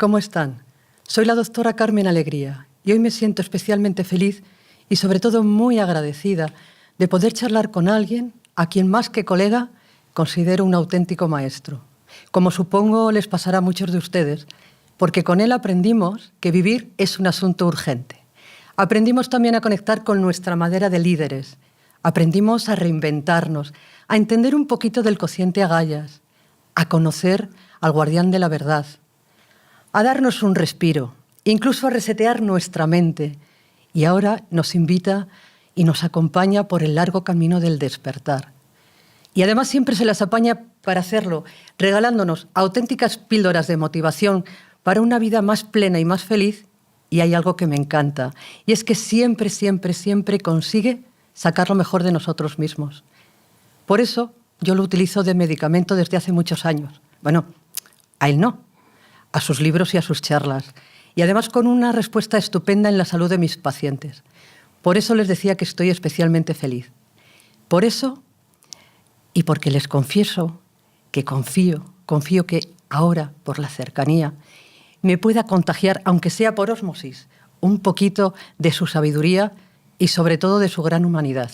¿cómo están? Soy la doctora Carmen Alegría y hoy me siento especialmente feliz y sobre todo muy agradecida de poder charlar con alguien a quien más que colega considero un auténtico maestro. Como supongo les pasará a muchos de ustedes, porque con él aprendimos que vivir es un asunto urgente. Aprendimos también a conectar con nuestra madera de líderes. Aprendimos a reinventarnos, a entender un poquito del cociente agallas, a conocer al guardián de la verdad, a darnos un respiro, incluso a resetear nuestra mente. Y ahora nos invita y nos acompaña por el largo camino del despertar. Y además siempre se las apaña para hacerlo, regalándonos auténticas píldoras de motivación para una vida más plena y más feliz. Y hay algo que me encanta, y es que siempre, siempre, siempre consigue sacar lo mejor de nosotros mismos. Por eso yo lo utilizo de medicamento desde hace muchos años. Bueno, a él no, a sus libros y a sus charlas. Y además con una respuesta estupenda en la salud de mis pacientes. Por eso les decía que estoy especialmente feliz. Por eso, y porque les confieso que confío que ahora, por la cercanía, me pueda contagiar, aunque sea por ósmosis, un poquito de su sabiduría y sobre todo de su gran humanidad.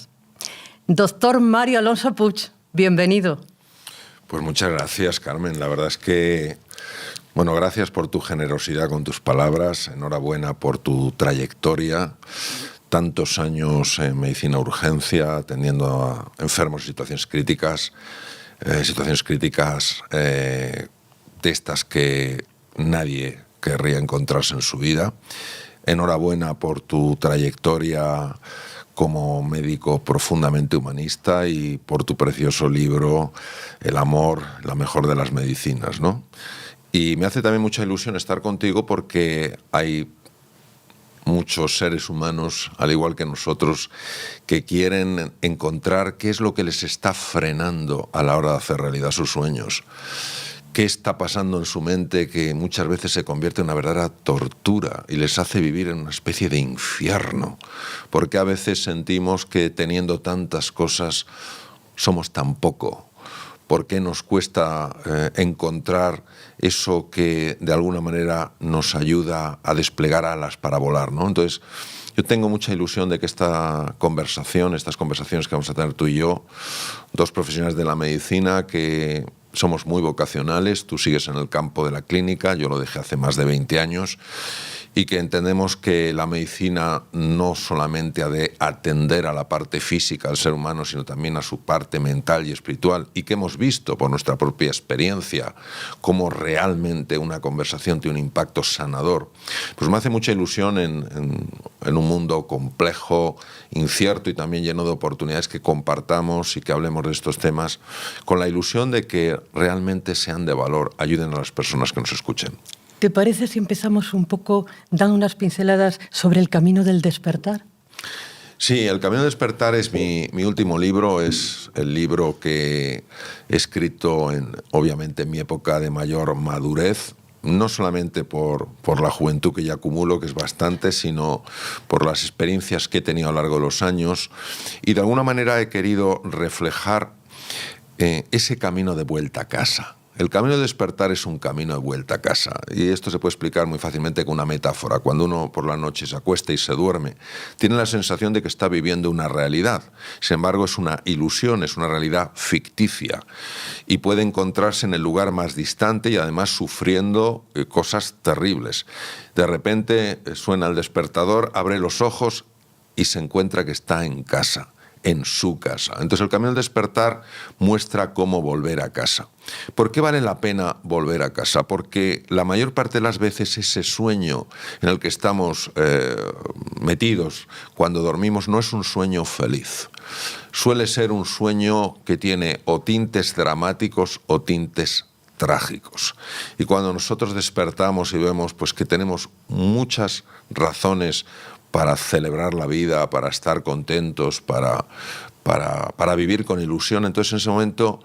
Doctor Mario Alonso Puig, bienvenido. Pues muchas gracias, Carmen. La verdad es que, bueno, gracias por tu generosidad con tus palabras. Enhorabuena por tu trayectoria. Tantos años en medicina urgencia, atendiendo a enfermos en situaciones críticas de estas que nadie querría encontrarse en su vida. Enhorabuena por tu trayectoria como médico profundamente humanista y por tu precioso libro El amor, la mejor de las medicinas, ¿no? Y me hace también mucha ilusión estar contigo porque hay muchos seres humanos, al igual que nosotros, que quieren encontrar qué es lo que les está frenando a la hora de hacer realidad sus sueños. ¿Qué está pasando en su mente que muchas veces se convierte en una verdadera tortura y les hace vivir en una especie de infierno? Porque a veces sentimos que teniendo tantas cosas somos tan poco. ¿Por qué nos cuesta encontrar eso que de alguna manera nos ayuda a desplegar alas para volar, ¿no? Entonces, yo tengo mucha ilusión de que estas conversaciones que vamos a tener tú y yo, dos profesionales de la medicina que somos muy vocacionales, tú sigues en el campo de la clínica, yo lo dejé hace más de 20 años, y que entendemos que la medicina no solamente ha de atender a la parte física del ser humano, sino también a su parte mental y espiritual, y que hemos visto por nuestra propia experiencia cómo realmente una conversación tiene un impacto sanador. Pues me hace mucha ilusión en un mundo complejo, incierto y también lleno de oportunidades que compartamos y que hablemos de estos temas con la ilusión de que realmente sean de valor, ayuden a las personas que nos escuchen. ¿Te parece si empezamos un poco dando unas pinceladas sobre el camino del despertar? Sí, El Camino del Despertar es mi último libro, es el libro que he escrito obviamente en mi época de mayor madurez, no solamente por la juventud que ya acumulo, que es bastante, sino por las experiencias que he tenido a lo largo de los años, y de alguna manera he querido reflejar ese camino de vuelta a casa. El camino de despertar es un camino de vuelta a casa, y esto se puede explicar muy fácilmente con una metáfora. Cuando uno por la noche se acuesta y se duerme, tiene la sensación de que está viviendo una realidad. Sin embargo, es una ilusión, es una realidad ficticia, y puede encontrarse en el lugar más distante y además sufriendo cosas terribles. De repente suena el despertador, abre los ojos y se encuentra que está en casa, en su casa. Entonces el camino del despertar muestra cómo volver a casa. ¿Por qué vale la pena volver a casa? Porque la mayor parte de las veces ese sueño en el que estamos metidos cuando dormimos no es un sueño feliz. Suele ser un sueño que tiene o tintes dramáticos o tintes trágicos. Y cuando nosotros despertamos y vemos pues, que tenemos muchas razones para celebrar la vida, para estar contentos, para vivir con ilusión, entonces en ese momento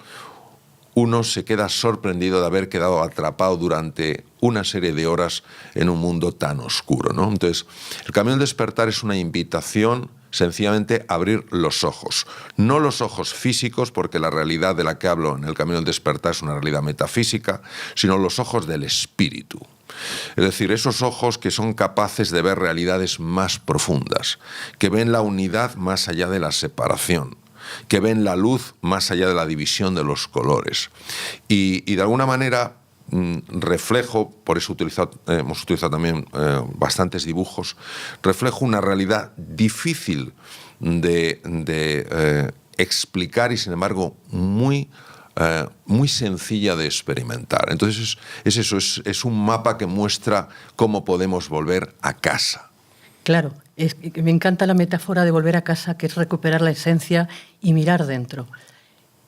uno se queda sorprendido de haber quedado atrapado durante una serie de horas en un mundo tan oscuro, ¿no? Entonces, el camino del despertar es una invitación sencillamente a abrir los ojos. No los ojos físicos, porque la realidad de la que hablo en el camino del despertar es una realidad metafísica, sino los ojos del espíritu. Es decir, esos ojos que son capaces de ver realidades más profundas, que ven la unidad más allá de la separación, que ven la luz más allá de la división de los colores. Y de alguna manera reflejo, por eso hemos utilizado también bastantes dibujos, reflejo una realidad difícil de explicar y sin embargo muy sencilla de experimentar. Entonces es eso, es un mapa que muestra cómo podemos volver a casa. Claro, me encanta la metáfora de volver a casa, que es recuperar la esencia y mirar dentro.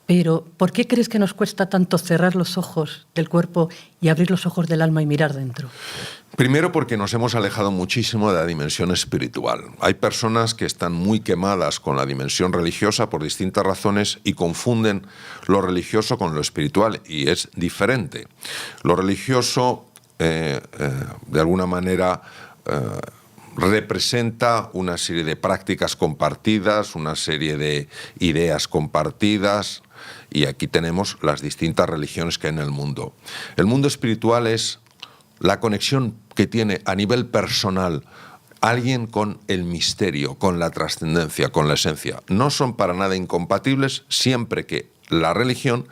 Pero, ¿por qué crees que nos cuesta tanto cerrar los ojos del cuerpo y abrir los ojos del alma y mirar dentro? Primero porque nos hemos alejado muchísimo de la dimensión espiritual. Hay personas que están muy quemadas con la dimensión religiosa por distintas razones y confunden lo religioso con lo espiritual, y es diferente. Lo religioso, de alguna manera, representa una serie de prácticas compartidas, una serie de ideas compartidas, y aquí tenemos las distintas religiones que hay en el mundo. El mundo espiritual es la conexión que tiene a nivel personal alguien con el misterio, con la trascendencia, con la esencia. No son para nada incompatibles siempre que la religión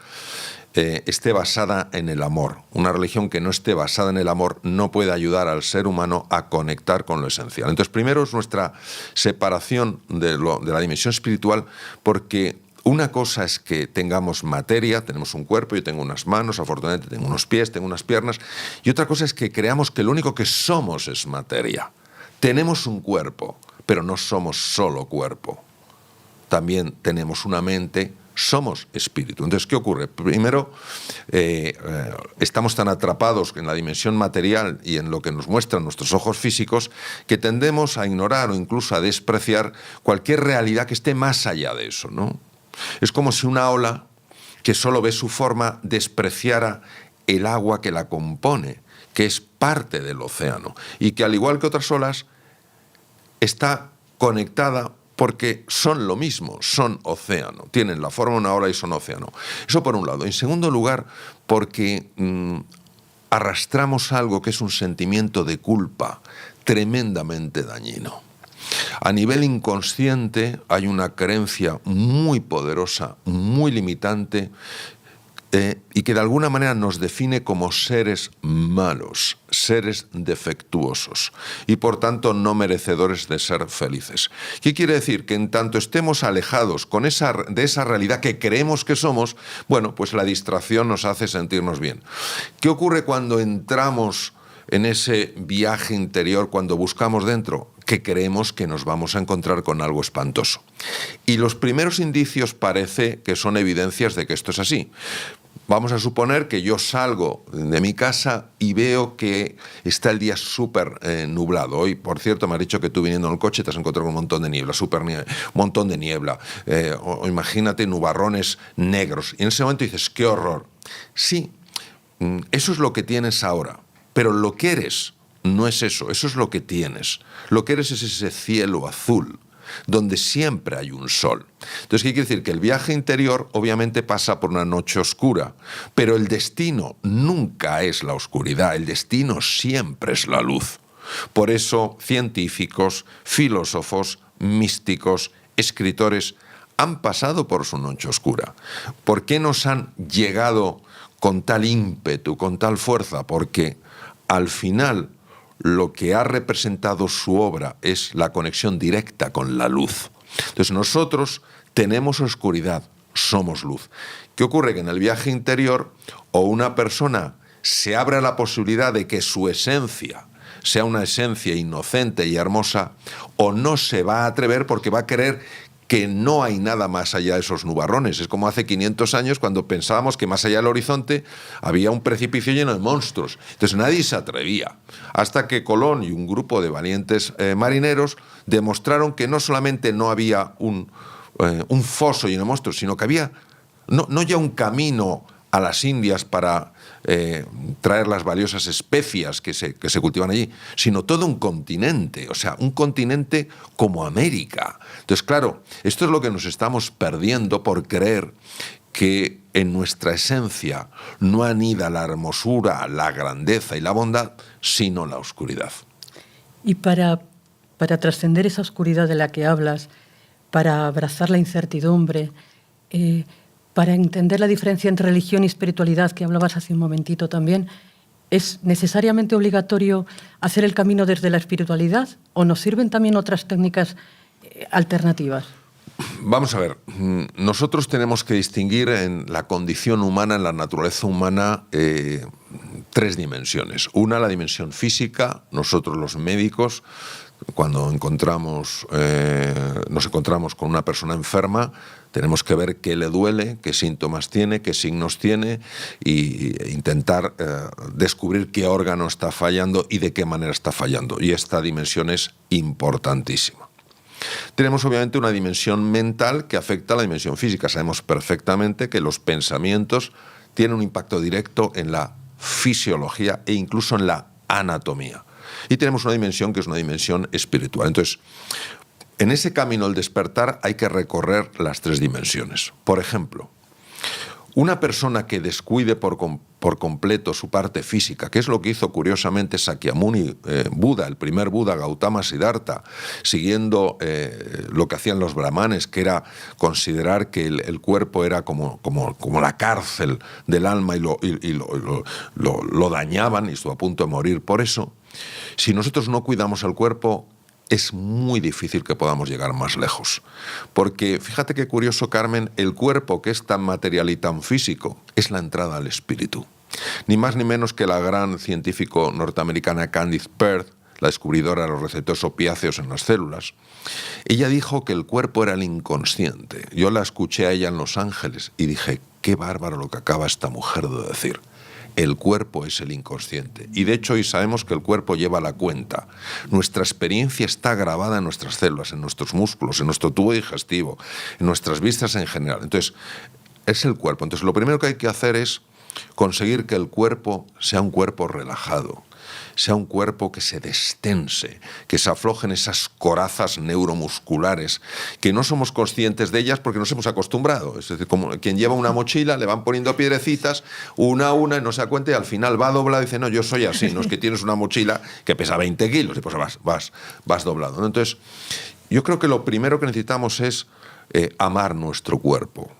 esté basada en el amor. Una religión que no esté basada en el amor no puede ayudar al ser humano a conectar con lo esencial. Entonces, primero es nuestra separación de la dimensión espiritual, porque una cosa es que tengamos materia, tenemos un cuerpo, yo tengo unas manos, afortunadamente tengo unos pies, tengo unas piernas, y otra cosa es que creamos que lo único que somos es materia. Tenemos un cuerpo, pero no somos solo cuerpo. También tenemos una mente, somos espíritu. Entonces, ¿qué ocurre? Primero, estamos tan atrapados en la dimensión material y en lo que nos muestran nuestros ojos físicos que tendemos a ignorar o incluso a despreciar cualquier realidad que esté más allá de eso, ¿no? Es como si una ola que solo ve su forma despreciara el agua que la compone, que es parte del océano, y que al igual que otras olas está conectada porque son lo mismo, son océano, tienen la forma de una ola y son océano. Eso por un lado. En segundo lugar, porque arrastramos algo que es un sentimiento de culpa tremendamente dañino. A nivel inconsciente hay una creencia muy poderosa, muy limitante, y que de alguna manera nos define como seres malos, seres defectuosos y por tanto no merecedores de ser felices. ¿Qué quiere decir? Que en tanto estemos alejados de esa realidad que creemos que somos, bueno, pues la distracción nos hace sentirnos bien. ¿Qué ocurre cuando entramos en ese viaje interior, cuando buscamos dentro? Que creemos que nos vamos a encontrar con algo espantoso. Y los primeros indicios parece que son evidencias de que esto es así. Vamos a suponer que yo salgo de mi casa y veo que está el día súper nublado. Hoy, por cierto, me has dicho que tú viniendo en el coche te has encontrado con un montón de niebla, un montón de niebla. O imagínate nubarrones negros. Y en ese momento dices, ¡qué horror! Sí, eso es lo que tienes ahora. Pero lo que eres no es eso, eso es lo que tienes. Lo que eres es ese cielo azul, donde siempre hay un sol. Entonces, ¿qué quiere decir? Que el viaje interior obviamente pasa por una noche oscura, pero el destino nunca es la oscuridad, el destino siempre es la luz. Por eso, científicos, filósofos, místicos, escritores han pasado por su noche oscura. ¿Por qué nos han llegado con tal ímpetu, con tal fuerza? Porque al final lo que ha representado su obra es la conexión directa con la luz. Entonces nosotros tenemos oscuridad, somos luz. ¿Qué ocurre? Que en el viaje interior o una persona se abre a la posibilidad de que su esencia sea una esencia inocente y hermosa, o no se va a atrever porque va a creer que no hay nada más allá de esos nubarrones. Es como hace 500 años cuando pensábamos que más allá del horizonte había un precipicio lleno de monstruos. Entonces nadie se atrevía. Hasta que Colón y un grupo de valientes marineros demostraron que no solamente no había un foso lleno de monstruos, sino que había no ya un camino a las Indias para traer las valiosas especias que se cultivan allí, sino todo un continente, o sea, un continente como América. Entonces, claro, esto es lo que nos estamos perdiendo por creer que en nuestra esencia no anida la hermosura, la grandeza y la bondad, sino la oscuridad. Y para trascender esa oscuridad de la que hablas, para abrazar la incertidumbre, para entender la diferencia entre religión y espiritualidad, que hablabas hace un momentito también, ¿es necesariamente obligatorio hacer el camino desde la espiritualidad o nos sirven también otras técnicas alternativas? Vamos a ver, nosotros tenemos que distinguir en la condición humana, en la naturaleza humana, tres dimensiones. Una, la dimensión física. Nosotros los médicos, cuando nos encontramos con una persona enferma, tenemos que ver qué le duele, qué síntomas tiene, qué signos tiene e intentar descubrir qué órgano está fallando y de qué manera está fallando. Y esta dimensión es importantísima. Tenemos obviamente una dimensión mental que afecta a la dimensión física. Sabemos perfectamente que los pensamientos tienen un impacto directo en la fisiología e incluso en la anatomía. Y tenemos una dimensión que es una dimensión espiritual. Entonces, en ese camino del despertar hay que recorrer las tres dimensiones. Por ejemplo, una persona que descuide por completo su parte física, que es lo que hizo curiosamente Sakyamuni Buda, el primer Buda, Gautama Siddhartha, siguiendo lo que hacían los brahmanes, que era considerar que el cuerpo era como la cárcel del alma y lo dañaban y estuvo a punto de morir. Por eso, si nosotros no cuidamos el cuerpo, es muy difícil que podamos llegar más lejos. Porque, fíjate qué curioso, Carmen, el cuerpo, que es tan material y tan físico, es la entrada al espíritu. Ni más ni menos que la gran científico norteamericana Candice Pert, la descubridora de los receptores opiáceos en las células, ella dijo que el cuerpo era el inconsciente. Yo la escuché a ella en Los Ángeles y dije, qué bárbaro lo que acaba esta mujer de decir. El cuerpo es el inconsciente. Y de hecho hoy sabemos que el cuerpo lleva la cuenta. Nuestra experiencia está grabada en nuestras células, en nuestros músculos, en nuestro tubo digestivo, en nuestras vistas en general. Entonces, es el cuerpo. Entonces, lo primero que hay que hacer es conseguir que el cuerpo sea un cuerpo relajado, sea un cuerpo que se destense, que se aflojen esas corazas neuromusculares, que no somos conscientes de ellas porque nos hemos acostumbrado. Es decir, como quien lleva una mochila, le van poniendo piedrecitas, una a una, y no se da cuenta, y al final va doblado y dice, no, yo soy así, no es que tienes una mochila que pesa 20 kilos, y pues vas doblado, ¿no? Entonces, yo creo que lo primero que necesitamos es amar nuestro cuerpo.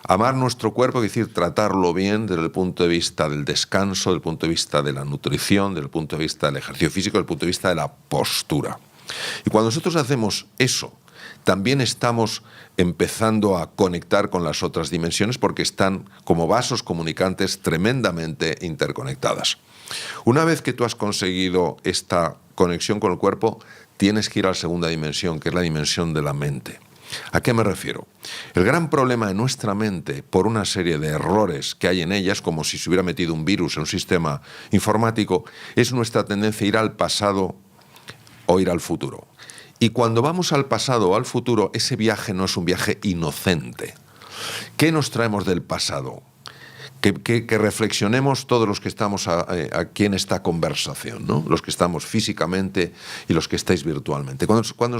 Amar nuestro cuerpo, es decir, tratarlo bien desde el punto de vista del descanso, desde el punto de vista de la nutrición, desde el punto de vista del ejercicio físico, desde el punto de vista de la postura. Y cuando nosotros hacemos eso, también estamos empezando a conectar con las otras dimensiones porque están como vasos comunicantes tremendamente interconectadas. Una vez que tú has conseguido esta conexión con el cuerpo, tienes que ir a la segunda dimensión, que es la dimensión de la mente. ¿A qué me refiero? El gran problema de nuestra mente, por una serie de errores que hay en ellas, como si se hubiera metido un virus en un sistema informático, es nuestra tendencia a ir al pasado o ir al futuro. Y cuando vamos al pasado o al futuro, ese viaje no es un viaje inocente. ¿Qué nos traemos del pasado? Que reflexionemos todos los que estamos aquí en esta conversación, ¿no? Los que estamos físicamente y los que estáis virtualmente. Cuando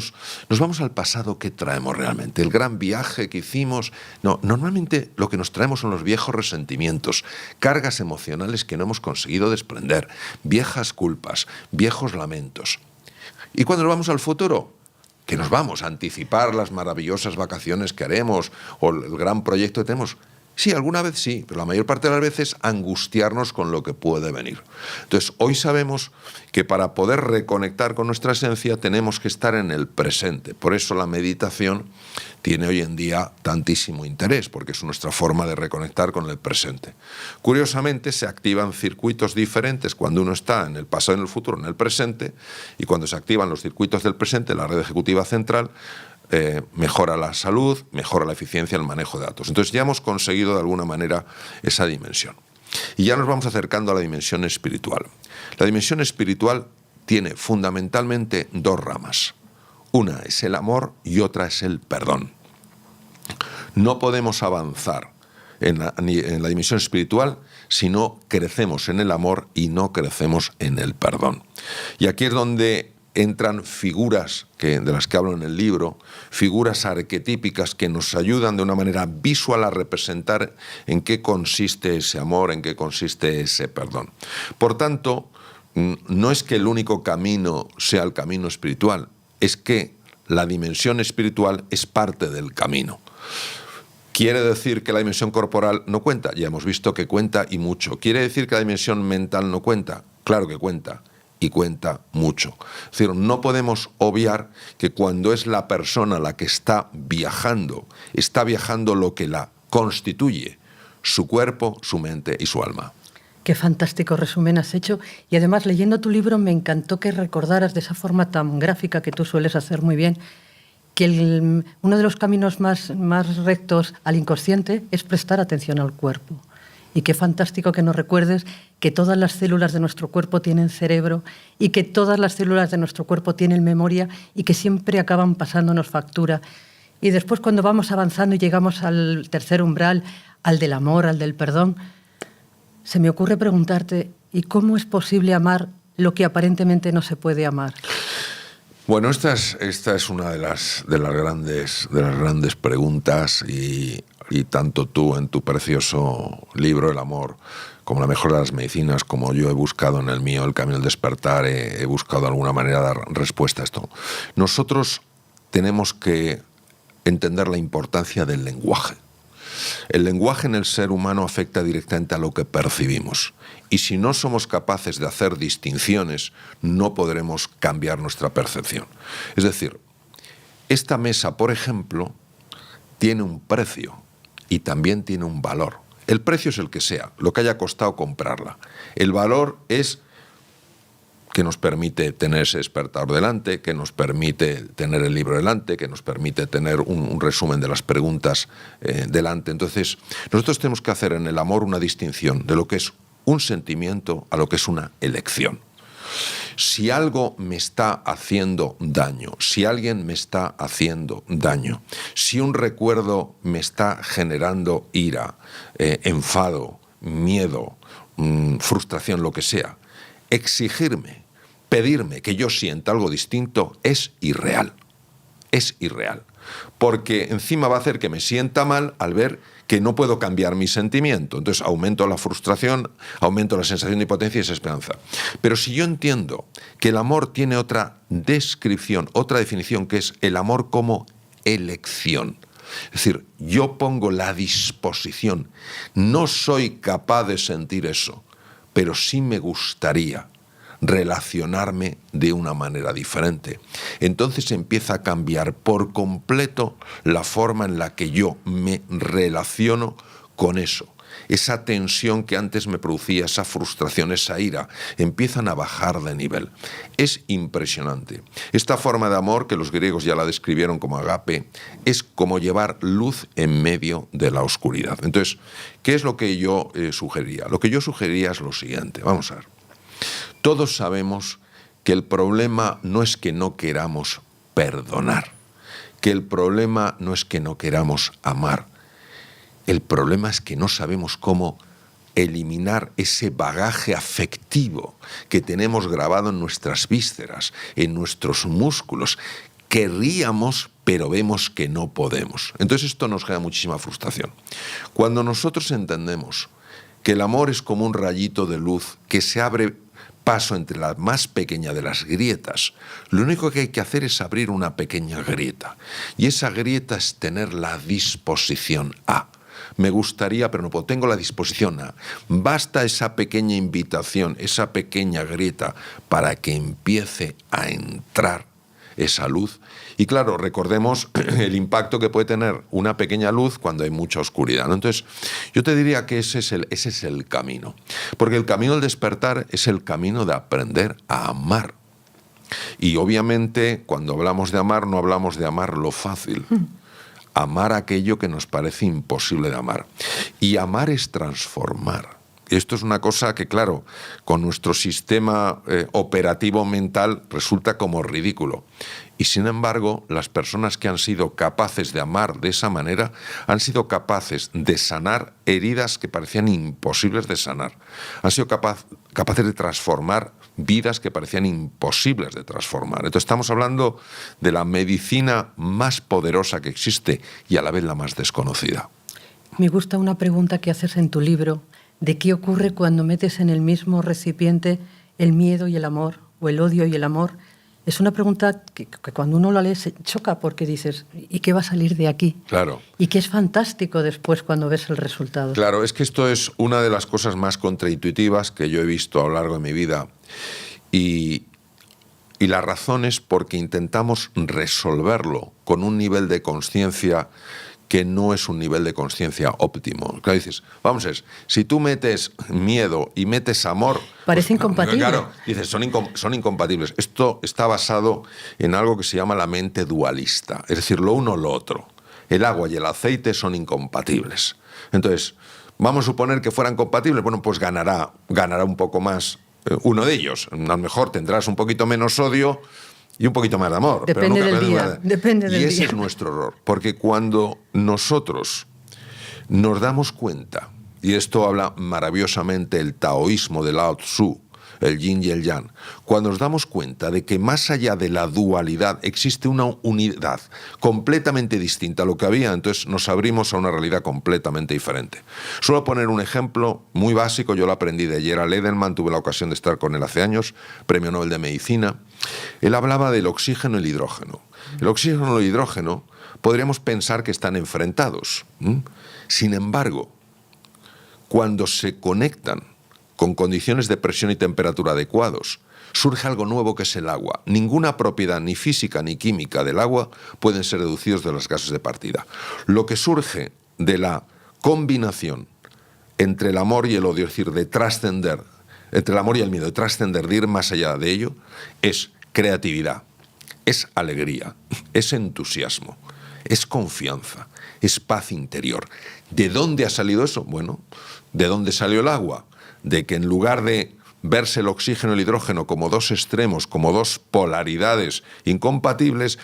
nos vamos al pasado, ¿qué traemos realmente? ¿El gran viaje que hicimos? No, normalmente lo que nos traemos son los viejos resentimientos, cargas emocionales que no hemos conseguido desprender, viejas culpas, viejos lamentos. ¿Y cuando nos vamos al futuro? Que nos vamos a anticipar las maravillosas vacaciones que haremos o el gran proyecto que tenemos. Sí, alguna vez sí, pero la mayor parte de las veces angustiarnos con lo que puede venir. Entonces, hoy sabemos que para poder reconectar con nuestra esencia tenemos que estar en el presente. Por eso la meditación tiene hoy en día tantísimo interés, porque es nuestra forma de reconectar con el presente. Curiosamente, se activan circuitos diferentes cuando uno está en el pasado, en el futuro, en el presente, y cuando se activan los circuitos del presente, la red ejecutiva central, mejora la salud, mejora la eficiencia en el manejo de datos. Entonces ya hemos conseguido de alguna manera esa dimensión. Y ya nos vamos acercando a la dimensión espiritual. La dimensión espiritual tiene fundamentalmente dos ramas. Una es el amor y otra es el perdón. No podemos avanzar en la dimensión espiritual si no crecemos en el amor y no crecemos en el perdón. Y aquí es donde entran figuras de las que hablo en el libro, figuras arquetípicas que nos ayudan de una manera visual a representar en qué consiste ese amor, en qué consiste ese perdón. Por tanto, no es que el único camino sea el camino espiritual, es que la dimensión espiritual es parte del camino. ¿Quiere decir que la dimensión corporal no cuenta? Ya hemos visto que cuenta y mucho. ¿Quiere decir que la dimensión mental no cuenta? Claro que cuenta. Y cuenta mucho. Es decir, no podemos obviar que cuando es la persona la que está viajando lo que la constituye, su cuerpo, su mente y su alma. Qué fantástico resumen has hecho. Y además, leyendo tu libro, me encantó que recordaras de esa forma tan gráfica que tú sueles hacer muy bien, que uno de los caminos más rectos al inconsciente es prestar atención al cuerpo. Y qué fantástico que nos recuerdes que todas las células de nuestro cuerpo tienen cerebro y que todas las células de nuestro cuerpo tienen memoria y que siempre acaban pasándonos factura. Y después, cuando vamos avanzando y llegamos al tercer umbral, al del amor, al del perdón, se me ocurre preguntarte, ¿y cómo es posible amar lo que aparentemente no se puede amar? Bueno, esta es una de las grandes preguntas y tanto tú en tu precioso libro, El amor, como la mejor de las medicinas, como yo he buscado en el mío, El camino del despertar, he buscado de alguna manera dar respuesta a esto. Nosotros tenemos que entender la importancia del lenguaje. El lenguaje en el ser humano afecta directamente a lo que percibimos. Y si no somos capaces de hacer distinciones, no podremos cambiar nuestra percepción. Es decir, esta mesa, por ejemplo, tiene un precio y también tiene un valor. El precio es el que sea, lo que haya costado comprarla. El valor es que nos permite tener ese despertador delante, que nos permite tener el libro delante, que nos permite tener un resumen de las preguntas delante. Entonces, nosotros tenemos que hacer en el amor una distinción de lo que es un sentimiento a lo que es una elección. Si algo me está haciendo daño, si alguien me está haciendo daño, si un recuerdo me está generando ira, enfado, miedo, frustración, lo que sea, exigirme, pedirme que yo sienta algo distinto es irreal. Es irreal. Porque encima va a hacer que me sienta mal al ver que no puedo cambiar mi sentimiento. Entonces aumento la frustración, aumento la sensación de impotencia y desesperanza. Pero si yo entiendo que el amor tiene otra descripción, otra definición, que es el amor como elección. Es decir, yo pongo la disposición. No soy capaz de sentir eso, pero sí me gustaría relacionarme de una manera diferente. Entonces empieza a cambiar por completo la forma en la que yo me relaciono con eso. Esa tensión que antes me producía, esa frustración, esa ira, empiezan a bajar de nivel. Es impresionante. Esta forma de amor, que los griegos ya la describieron como agape, es como llevar luz en medio de la oscuridad. Entonces, ¿qué es lo que yo sugeriría? Lo que yo sugeriría es lo siguiente. Vamos a ver. Todos sabemos que el problema no es que no queramos perdonar, que el problema no es que no queramos amar. El problema es que no sabemos cómo eliminar ese bagaje afectivo que tenemos grabado en nuestras vísceras, en nuestros músculos. Querríamos, pero vemos que no podemos. Entonces esto nos genera muchísima frustración. Cuando nosotros entendemos que el amor es como un rayito de luz que se abre paso entre la más pequeña de las grietas, lo único que hay que hacer es abrir una pequeña grieta. Y esa grieta es tener la disposición a. Me gustaría, pero no puedo. Tengo la disposición a. Basta esa pequeña invitación, esa pequeña grieta, para que empiece a entrar esa luz. Y claro, recordemos el impacto que puede tener una pequeña luz cuando hay mucha oscuridad, ¿no? Entonces, yo te diría que ese es el camino. Porque el camino del despertar es el camino de aprender a amar. Y obviamente, cuando hablamos de amar, no hablamos de amar lo fácil. Amar aquello que nos parece imposible de amar. Y amar es transformar. Esto es una cosa que, claro, con nuestro sistema operativo mental resulta como ridículo. Y sin embargo, las personas que han sido capaces de amar de esa manera han sido capaces de sanar heridas que parecían imposibles de sanar. Han sido capaces de transformar vidas que parecían imposibles de transformar. Entonces estamos hablando de la medicina más poderosa que existe y a la vez la más desconocida. Me gusta una pregunta que haces en tu libro, de qué ocurre cuando metes en el mismo recipiente el miedo y el amor, o el odio y el amor. Es una pregunta que cuando uno la lee se choca porque dices, ¿y qué va a salir de aquí? Claro. Y que es fantástico después cuando ves el resultado. Claro, es que esto es una de las cosas más contraintuitivas que yo he visto a lo largo de mi vida. Y la razón es porque intentamos resolverlo con un nivel de conciencia que no es un nivel de conciencia óptimo. Claro, dices, vamos a ver, si tú metes miedo y metes amor... Parece incompatible. Claro, dices, son incompatibles. Esto está basado en algo que se llama la mente dualista, es decir, lo uno o lo otro. El agua y el aceite son incompatibles. Entonces, vamos a suponer que fueran compatibles, bueno, pues ganará un poco más uno de ellos. A lo mejor tendrás un poquito menos odio y un poquito más de amor. Depende del día. Y ese es nuestro error. Porque cuando nosotros nos damos cuenta, y esto habla maravillosamente el taoísmo de Lao Tzu, el yin y el yang, cuando nos damos cuenta de que más allá de la dualidad existe una unidad completamente distinta a lo que había, entonces nos abrimos a una realidad completamente diferente. Suelo poner un ejemplo muy básico, yo lo aprendí de Gerald Edelman, tuve la ocasión de estar con él hace años, Premio Nobel de Medicina. Él hablaba del oxígeno y el hidrógeno. El oxígeno y el hidrógeno podríamos pensar que están enfrentados. Sin embargo, cuando se conectan con condiciones de presión y temperatura adecuados, surge algo nuevo que es el agua. Ninguna propiedad, ni física ni química del agua, pueden ser deducidos de los gases de partida. Lo que surge de la combinación entre el amor y el odio, es decir, de trascender, entre el amor y el miedo, de trascender, de ir más allá de ello, es creatividad, es alegría, es entusiasmo, es confianza, es paz interior. ¿De dónde ha salido eso? Bueno, ¿de dónde salió el agua? De que en lugar de verse el oxígeno y el hidrógeno como dos extremos, como dos polaridades incompatibles,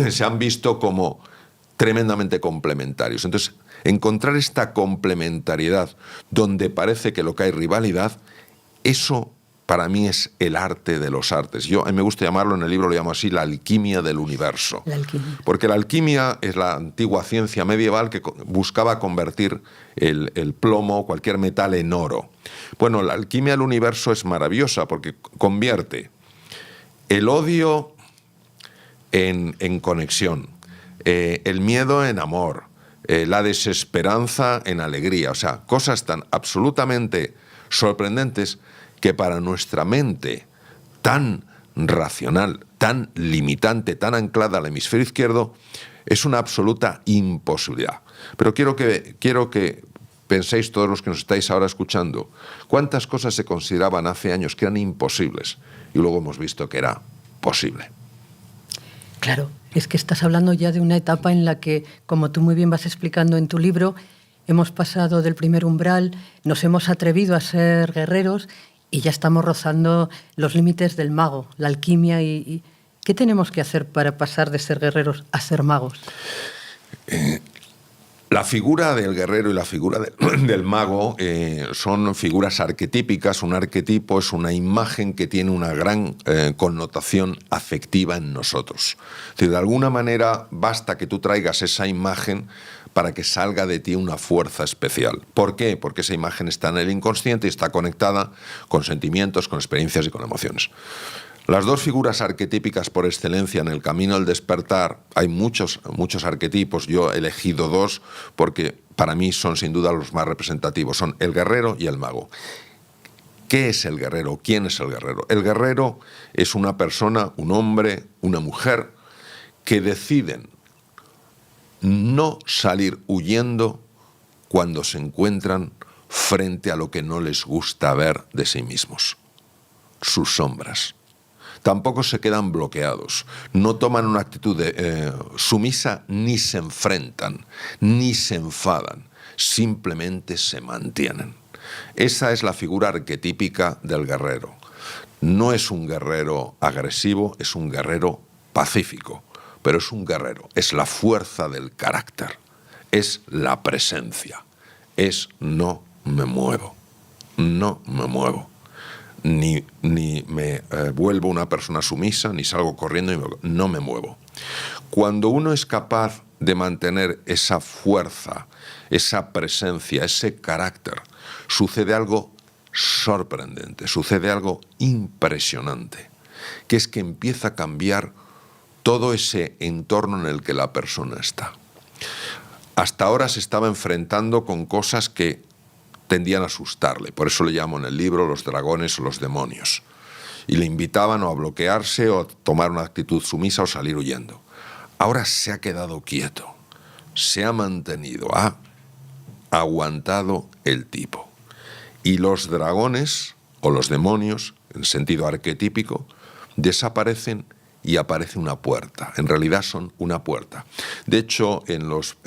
se han visto como tremendamente complementarios. Entonces, encontrar esta complementariedad donde parece que lo que hay rivalidad, eso para mí es el arte de los artes. A mí me gusta llamarlo, en el libro lo llamo así, la alquimia del universo. La alquimia. Porque la alquimia es la antigua ciencia medieval que buscaba convertir el plomo, cualquier metal, en oro. Bueno, la alquimia del universo es maravillosa porque convierte el odio en conexión, el miedo en amor, la desesperanza en alegría. O sea, cosas tan absolutamente sorprendentes que para nuestra mente tan racional, tan limitante, tan anclada al hemisferio izquierdo, es una absoluta imposibilidad. Pero quiero que penséis, todos los que nos estáis ahora escuchando, cuántas cosas se consideraban hace años que eran imposibles y luego hemos visto que era posible. Claro, es que estás hablando ya de una etapa en la que, como tú muy bien vas explicando en tu libro, hemos pasado del primer umbral, nos hemos atrevido a ser guerreros y ya estamos rozando los límites del mago, la alquimia. Y ¿qué tenemos que hacer para pasar de ser guerreros a ser magos? La figura del guerrero y la figura del mago son figuras arquetípicas. Un arquetipo es una imagen que tiene una gran connotación afectiva en nosotros. Es decir, de alguna manera basta que tú traigas esa imagen para que salga de ti una fuerza especial. ¿Por qué? Porque esa imagen está en el inconsciente y está conectada con sentimientos, con experiencias y con emociones. Las dos figuras arquetípicas por excelencia en el camino del despertar, hay muchos arquetipos, yo he elegido dos porque para mí son sin duda los más representativos, son el guerrero y el mago. ¿Qué es el guerrero? ¿Quién es el guerrero? El guerrero es una persona, un hombre, una mujer, que deciden no salir huyendo cuando se encuentran frente a lo que no les gusta ver de sí mismos, sus sombras. Tampoco se quedan bloqueados, no toman una actitud sumisa, ni se enfrentan, ni se enfadan, simplemente se mantienen. Esa es la figura arquetípica del guerrero. No es un guerrero agresivo, es un guerrero pacífico, pero es un guerrero, es la fuerza del carácter, es la presencia, es no me muevo, no me muevo. ni me vuelvo una persona sumisa, ni salgo corriendo, no me muevo. Cuando uno es capaz de mantener esa fuerza, esa presencia, ese carácter, sucede algo sorprendente, sucede algo impresionante, que es que empieza a cambiar todo ese entorno en el que la persona está. Hasta ahora se estaba enfrentando con cosas que tendían a asustarle, por eso le llamo en el libro los dragones o los demonios, y le invitaban o a bloquearse o a tomar una actitud sumisa o salir huyendo. Ahora se ha quedado quieto, se ha mantenido, ha aguantado el tipo. Y los dragones o los demonios, en sentido arquetípico, desaparecen y aparece una puerta. En realidad son una puerta. De hecho, en los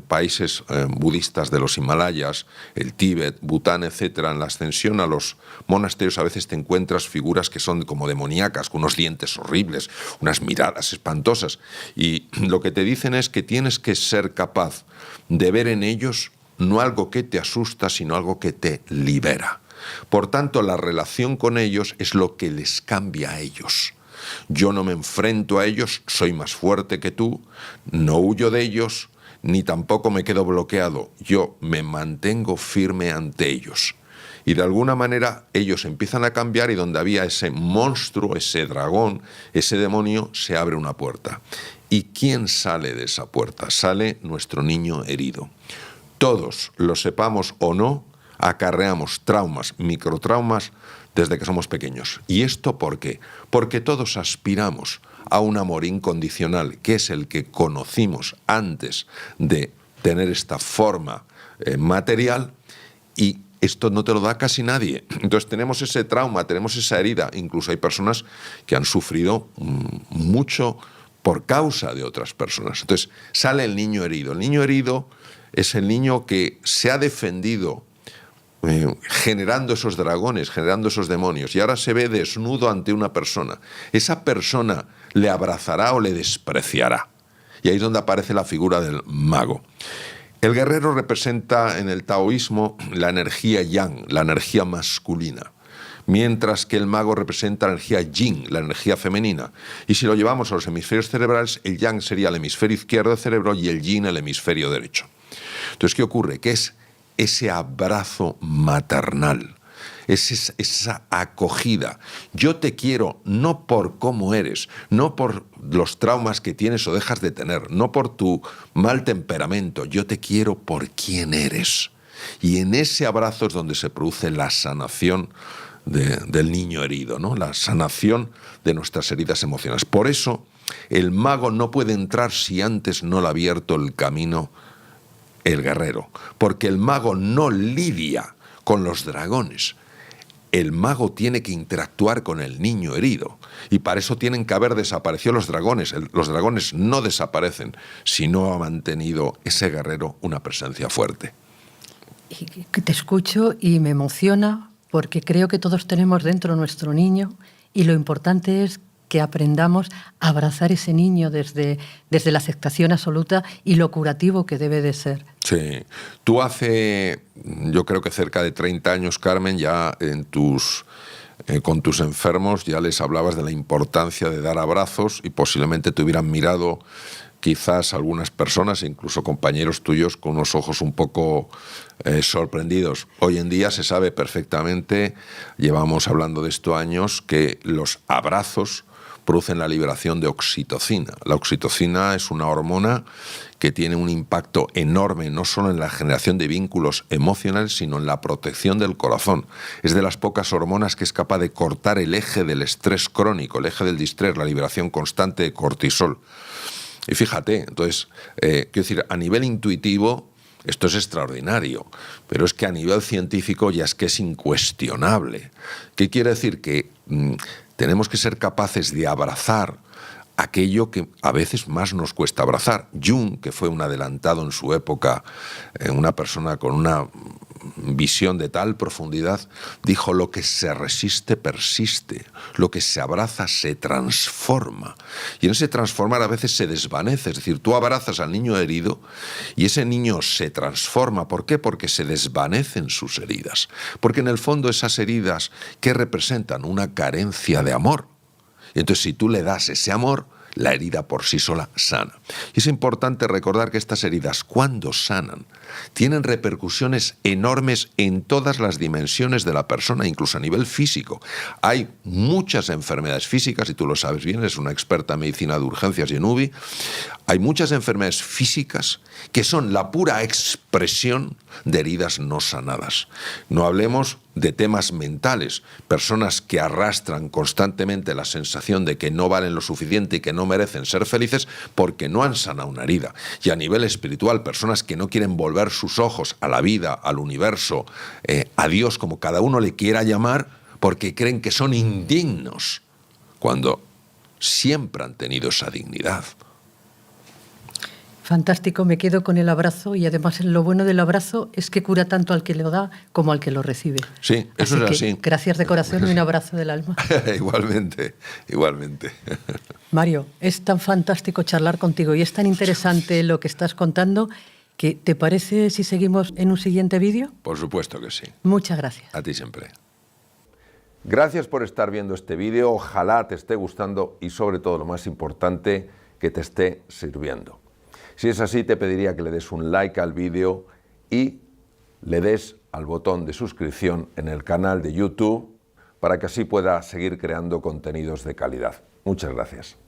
países budistas de los Himalayas, el Tíbet, Bután, etcétera, en la ascensión a los monasterios a veces te encuentras figuras que son como demoníacas, con unos dientes horribles, unas miradas espantosas. Y lo que te dicen es que tienes que ser capaz de ver en ellos no algo que te asusta, sino algo que te libera. Por tanto, la relación con ellos es lo que les cambia a ellos. Yo no me enfrento a ellos, soy más fuerte que tú, no huyo de ellos, ni tampoco me quedo bloqueado. Yo me mantengo firme ante ellos. Y de alguna manera ellos empiezan a cambiar y donde había ese monstruo, ese dragón, ese demonio, se abre una puerta. ¿Y quién sale de esa puerta? Sale nuestro niño herido. Todos, lo sepamos o no, acarreamos traumas, microtraumas, desde que somos pequeños. ¿Y esto por qué? Porque todos aspiramos a un amor incondicional, que es el que conocimos antes de tener esta forma material, y esto no te lo da casi nadie. Entonces tenemos ese trauma, tenemos esa herida. Incluso hay personas que han sufrido mucho por causa de otras personas. Entonces sale el niño herido. El niño herido es el niño que se ha defendido generando esos dragones, generando esos demonios, y ahora se ve desnudo ante una persona. Esa persona le abrazará o le despreciará. Y ahí es donde aparece la figura del mago. El guerrero representa en el taoísmo la energía yang, la energía masculina, mientras que el mago representa la energía yin, la energía femenina. Y si lo llevamos a los hemisferios cerebrales, el yang sería el hemisferio izquierdo del cerebro y el yin el hemisferio derecho. Entonces, ¿qué ocurre? Que es ese abrazo maternal, es esa acogida. Yo te quiero no por cómo eres, no por los traumas que tienes o dejas de tener, no por tu mal temperamento, yo te quiero por quién eres. Y en ese abrazo es donde se produce la sanación del niño herido, ¿no? La sanación de nuestras heridas emocionales. Por eso el mago no puede entrar si antes no le ha abierto el camino el guerrero, porque el mago no lidia con los dragones. El mago tiene que interactuar con el niño herido, y para eso tienen que haber desaparecido los dragones. Los dragones no desaparecen si no ha mantenido ese guerrero una presencia fuerte. Y te escucho y me emociona, porque creo que todos tenemos dentro nuestro niño, y lo importante es que aprendamos a abrazar ese niño desde la aceptación absoluta y lo curativo que debe de ser. Sí. Tú hace, yo creo que cerca de 30 años, Carmen, ya con tus enfermos ya les hablabas de la importancia de dar abrazos, y posiblemente te hubieran mirado quizás algunas personas, incluso compañeros tuyos, con unos ojos un poco sorprendidos. Hoy en día se sabe perfectamente, llevamos hablando de esto años, que los abrazos producen la liberación de oxitocina. La oxitocina es una hormona que tiene un impacto enorme, no solo en la generación de vínculos emocionales, sino en la protección del corazón. Es de las pocas hormonas que es capaz de cortar el eje del estrés crónico, el eje del distrés, la liberación constante de cortisol. Y fíjate, entonces, quiero decir, a nivel intuitivo, esto es extraordinario, pero es que a nivel científico ya es que es incuestionable. ¿Qué quiere decir? Que tenemos que ser capaces de abrazar aquello que a veces más nos cuesta abrazar. Jung, que fue un adelantado en su época, una persona con una visión de tal profundidad, dijo: lo que se resiste persiste, lo que se abraza se transforma. Y en ese transformar a veces se desvanece, es decir, tú abrazas al niño herido y ese niño se transforma. ¿Por qué? Porque se desvanecen sus heridas. Porque en el fondo esas heridas, ¿qué representan? Una carencia de amor. Y entonces si tú le das ese amor, la herida por sí sola sana. Y es importante recordar que estas heridas, cuando sanan, tienen repercusiones enormes en todas las dimensiones de la persona, incluso a nivel físico. Hay muchas enfermedades físicas, y tú lo sabes bien, eres una experta en medicina de urgencias y en UBI, hay muchas enfermedades físicas que son la pura expresión de heridas no sanadas. No hablemos de temas mentales, personas que arrastran constantemente la sensación de que no valen lo suficiente y que no merecen ser felices porque no han sanado una herida. Y a nivel espiritual, personas que no quieren volver sus ojos a la vida, al universo, a Dios, como cada uno le quiera llamar, porque creen que son indignos, cuando siempre han tenido esa dignidad. Fantástico, me quedo con el abrazo, y además lo bueno del abrazo es que cura tanto al que lo da como al que lo recibe. Sí, eso es así. Gracias de corazón y un abrazo del alma. Igualmente, igualmente. Mario, es tan fantástico charlar contigo y es tan interesante lo que estás contando, que ¿te parece si seguimos en un siguiente vídeo? Por supuesto que sí. Muchas gracias. A ti siempre. Gracias por estar viendo este vídeo, ojalá te esté gustando y sobre todo lo más importante, que te esté sirviendo. Si es así, te pediría que le des un like al vídeo y le des al botón de suscripción en el canal de YouTube para que así pueda seguir creando contenidos de calidad. Muchas gracias.